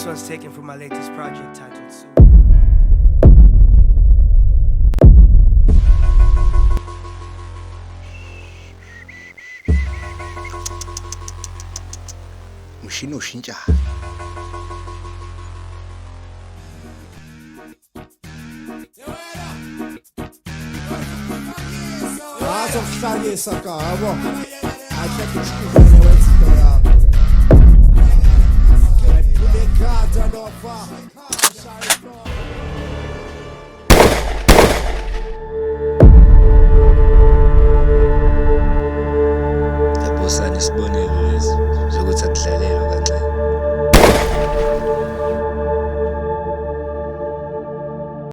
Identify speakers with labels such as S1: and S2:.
S1: This one's taken from my latest project titled Sue.
S2: Mushino shintsha.
S3: Azokuhlalisa ka yabo. Akekho ushukuzane wethu yakho. Ekhada lofa.